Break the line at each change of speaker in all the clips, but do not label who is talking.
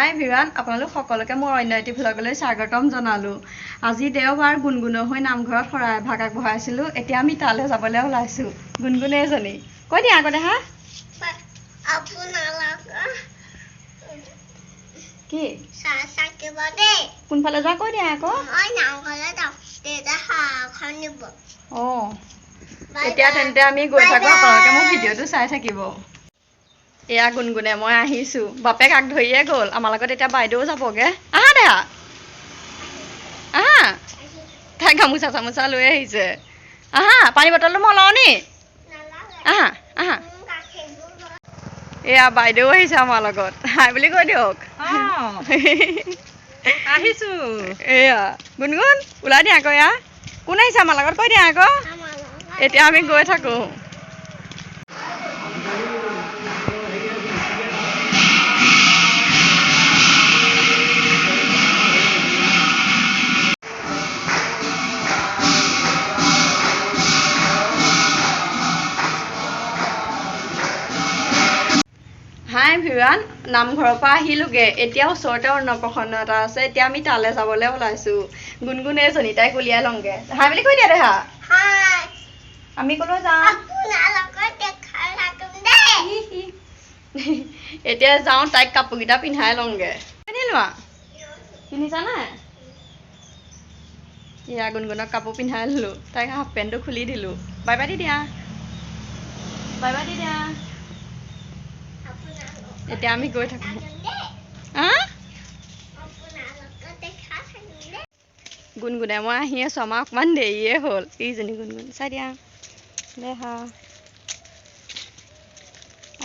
হাই ভিৱান আপোনালোক সকলোকে মোৰ অন্য এটি ভ্লগলৈ স্বাগতম জনালোঁ। আজি দেওবাৰ গুণগুণৰ হৈ নামঘৰত শৰাই এভাগ আগবঢ়াইছিলোঁ। এতিয়া আমি তালৈ যাবলৈ ওলাইছোঁ। গুণগুণ এজনী কৈ দিয়া আগতে হা কি কোনফালে যোৱা কৈ দিয়া আকৌ অঁ এতিয়া তেন্তে আমি গৈ থাকোঁ। আপোনালোকে মোৰ ভিডিঅ'টো চাই থাকিব। এয়া গুণগুণে মই আহিছোঁ। বাপেক আগ ধৰিয়ে গ'ল। আমাৰ লগত এতিয়া বাইদেউ যাবগৈ। আহা দেহা আহা তাই গামোচা চামোচা লৈ আহিছে। আহা পানী বটলটো মই লওঁ নি আহা আহা এয়া বাইদেউ আহিছে আমাৰ লগত। হাই বুলি কৈ দিয়ক আহিছোঁ। এয়া গুণগুণ ওলাই দিয়া আকৌ এয়া কোন আহিছে আমাৰ লগত কৈ দিয়া আকৌ। এতিয়া আমি গৈ থাকোঁ। হাই ভিৱান নামঘৰৰ পৰা আহিলোগে। এতিয়া ওচৰতে অন্নপ্ৰসন্ন এটা আছে। এতিয়া আমি তালৈ যাবলৈ ওলাইছোঁ। গুণগুণ এজনী তাইক উলিয়াই লওঁগে। হাই বুলি কৈ দিয়া দেহা আমি ক'লৈ যাওঁ এতিয়া যাওঁ। তাইক কাপোৰকেইটা পিন্ধাই লওঁগে। পিন্ধি লোৱা পিন্ধিছা নাই এয়া গুণগুণক কাপোৰ পিন্ধাই ল'লোঁ। তাইক হাফ পেণ্টটো খুলি দিলোঁ। বাই বাই দি দিয়া বাই বাই দি দিয়া। এতিয়া আমি গৈ থাকোঁ। গুণগুণে মই আহি আছোঁ। আমাৰ অকণমান দেৰিয়ে হ'ল। এইজনী গুণগুণ চাই দিয়া দেহা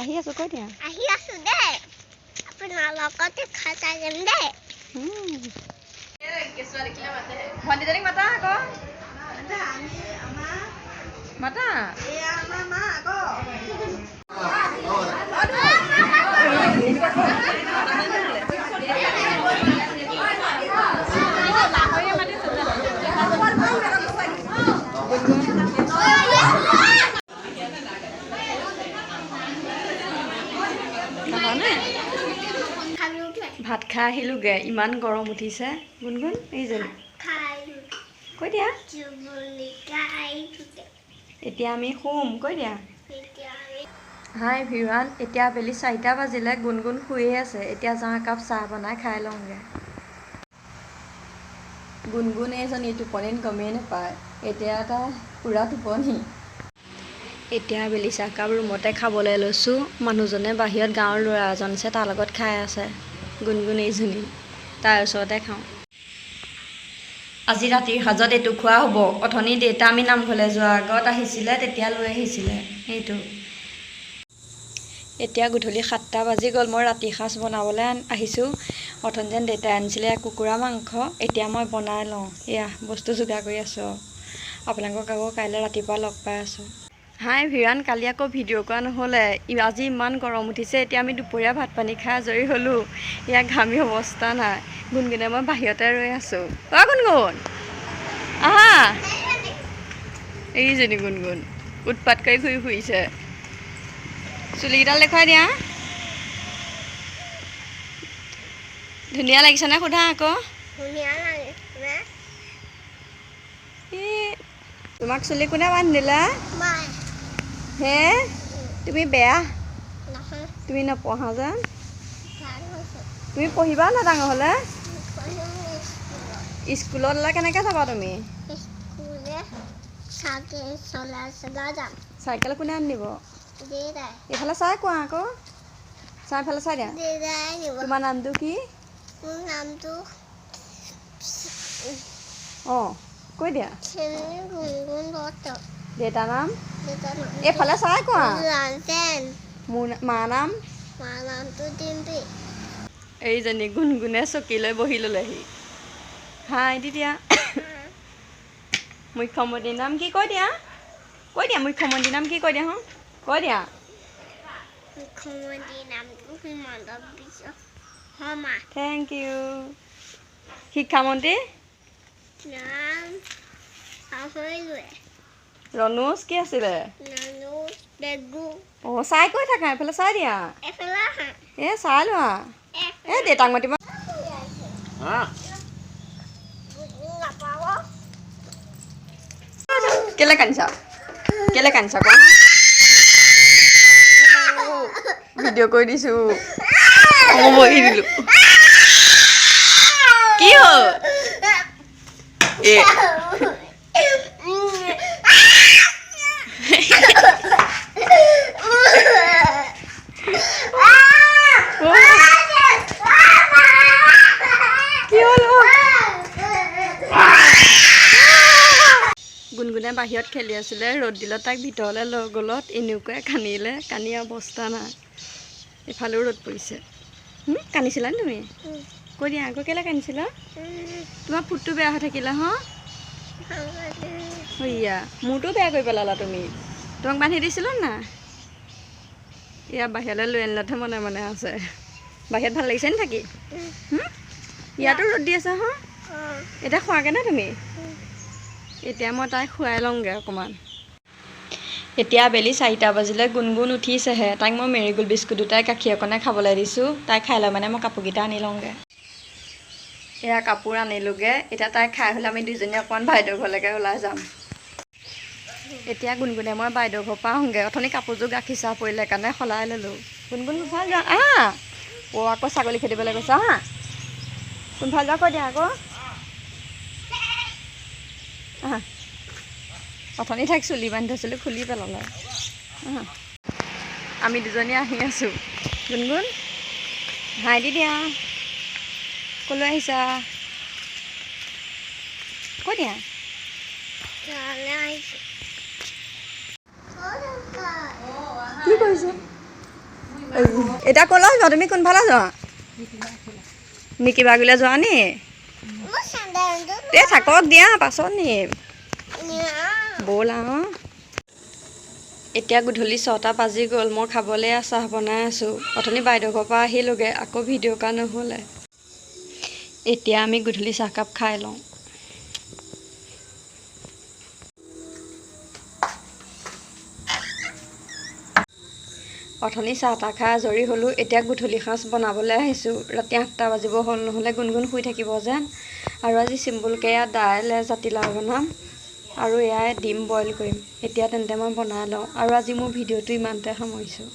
আহি আছোঁ কৈ দিয়া আহি আছোঁ দেই আপোনাৰ লগতে খাই যাম দেই। ভণ্টিজনীক মাতা আকৌ মাতা ভাত খাই আহিলোগে। ইমান গৰম উঠিছে। গুণগুণ এইজনী কৈ দিয়া এতিয়া আমি শুম কৈ দিয়া হাই ভিৱান এতিয়া আবেলি 4টা বাজিলে। গুণগুণ শুয়ে আছে। এতিয়া যাওঁ একাপ চাহ বনাই খাই লওঁগে। গুণগুণ এইজনী টোপনিত গমেই নাপায়। এতিয়া তাই পূৰা টোপনি। এতিয়া আবেলি চাহকাপ ৰুমতে খাবলৈ লৈছোঁ। মানুহজনে বাহিৰত গাঁৱৰ ল'ৰা এজন আছে তাৰ লগত খাই আছে। গুণগুণ এইজনী তাৰ ওচৰতে খাওঁ। আজি ৰাতিৰ সাজত এইটো খোৱা হ'ব। অথনি দেউতা আমি নামঘৰলৈ যোৱাৰ আগত আহিছিলে তেতিয়া লৈ আহিছিলে এইটো। এতিয়া গধূলি 7টা বাজি গ'ল। মই ৰাতিৰ সাজ বনাবলৈ আহিছোঁ। অথনি যেন দেউতাই আনিছিলে কুকুৰা মাংস। এতিয়া মই বনাই লওঁ। এয়া বস্তু যোগাৰ কৰি আছোঁ। আপোনালোকক আকৌ কাইলৈ ৰাতিপুৱা লগ পাই আছোঁ। হাই ভিৱান কালি আকৌ ভিডিঅ' কৰা নহ'লে। আজি ইমান গৰম উঠিছে। এতিয়া আমি দুপৰীয়া ভাত পানী খাই আজৰি হ'লোঁ। ইয়াক ঘামি অৱস্থা নাই। গুণগুণে মই বাহিৰতে ৰৈ আছোঁ। অ গুণগুণ আহা এইজনী গুণগুণ উৎপাত কৰি ঘূৰি ফুৰিছে। চুলিকেইডাল দেখুৱাই দিয়া ধুনীয়া লাগিছেনে সোধা আকৌ। তোমাক চুলি কোনে বান্ধি দিলে হে তুমি বেয়া তুমি নপঢ়া যে তুমি পঢ়িবা না ডাঙৰ হ'লে স্কুলত হ'লে কেনেকৈ যাবা তুমি চাইকেল কোনে আনি দিব এইফালে চাই কোৱা আকৌ চাইফালে চাই দিয়া তোমাৰ নামটো কি অঁ কৈ দিয়া দেউতাৰ নাম এইফালে চাই কোৱা মোৰ মাৰ নাম এইজনী গুণগুণে চকীলৈ বহি ল'লেহি। হাই দি দিয়া মুখ্যমন্ত্ৰীৰ নাম কি কৈ দিয়া মুখ্যমন্ত্ৰীৰ নাম কি কৈ দিয়া কৈ দিয়া থেংক ইউ। শিক্ষামন্ত্ৰী ৰণোজ কি আছিলে অঁ চাই কৈ থাকা এইফালে চাই দিয়া চাই লোৱা দেউতাক মাতিব কেলে কান্দিছা কোৱা ভিডিঅ' কৰি দিছো মই বহি দিলো কি হ'ল গুণগুণে বাহিৰত খেলি আছিলে ৰ'দ দিলত তাক ভিতৰলৈ লৈ গ'লত এনেকুৱাই কান্দিলে কান্দি অৱস্থা নাই এফালেও ৰ'দ পৰিছে কান্দিছিলা নি তুমি কৈ দিয়া আকৌ কেলৈ কান্দিছিলা তোমাৰ ফুটটো বেয়া হৈ থাকিলে হইয়া মোৰটো বেয়া কৰি পেলালা তুমি তোমাক বান্ধি দিছিলো না এয়া বাহিৰলৈ লৈ আনিলতহে মনে আছে বাহিৰত ভাল লাগিছে নি থাকি ইয়াতো ৰ'দ দি আছে এতিয়া খোৱাকে নে তুমি এতিয়া মই তাইক খুৱাই লওঁগৈ অকণমান এতিয়া আবেলি 4টা বাজিলে গুণগুণ উঠিছেহে তাইক মই মেৰিগোল্ড বিস্কুট দুটাই গাখীৰ অকণে খাবলৈ দিছোঁ তাই খাই লৈ মানে মই কাপোৰকেইটা আনি লওঁগৈ এয়া কাপোৰ আনিলোগৈ এতিয়া তাই খাই হ'লে আমি দুজনী অকণমান বাইদেউ ঘৰলৈকে ওলাই যাম এতিয়া গুণগুণে মই বাইদেউ ঘৰৰ পৰা আহোঁগৈ অথনি কাপোৰযোৰ গাখীৰ চাহ পৰিলে কাৰণে সলাই ল'লোঁ গুণগুণ কোনফালে যোৱা আকৌ ছাগলী খেদিবলৈ গৈছা কোনফালে যোৱা কৈ দিয়া আকৌ অথনি ঠাইক চুলি বান্ধি থৈছিলোঁ খুলি পেলালে আমি দুজনী আহি আছোঁ গুণগুণ হাই দি দিয়া ক'লৈ আহিছা কৈ দিয়া কি কৰিছে এতিয়া ক'লৈ যোৱা তুমি কোনফালে যোৱা মিকি বাগিলে যোৱা নি থাকক দিয়া পাছত নি ব'ল এতিয়া গধূলি 6টা বাজি গ'ল মই খাবলৈ চাহ বনাই আছোঁ অথনি বাইদেউ ঘৰৰ পৰা আহিলোগৈ আকৌ ভিডিঅ' কৰা নহ'লে এতিয়া আমি গধূলি চাহকাপ খাই লওঁ অথনি চাহ তাহ খাই আজৰি হ'লোঁ এতিয়া গধূলি সাঁজ বনাবলৈ আহিছোঁ ৰাতি 8টা বাজিব হ'ল নহ'লে গুণগুণ শুই থাকিব যেন আৰু আজি চিম্পুলকৈ এয়া দাইল জাতিলাও বনাম আৰু এয়াই ডিম বইল কৰিম এতিয়া তেন্তে মই বনাই লওঁ আৰু আজি মোৰ ভিডিঅ'টো ইমানতে সামৰিছোঁ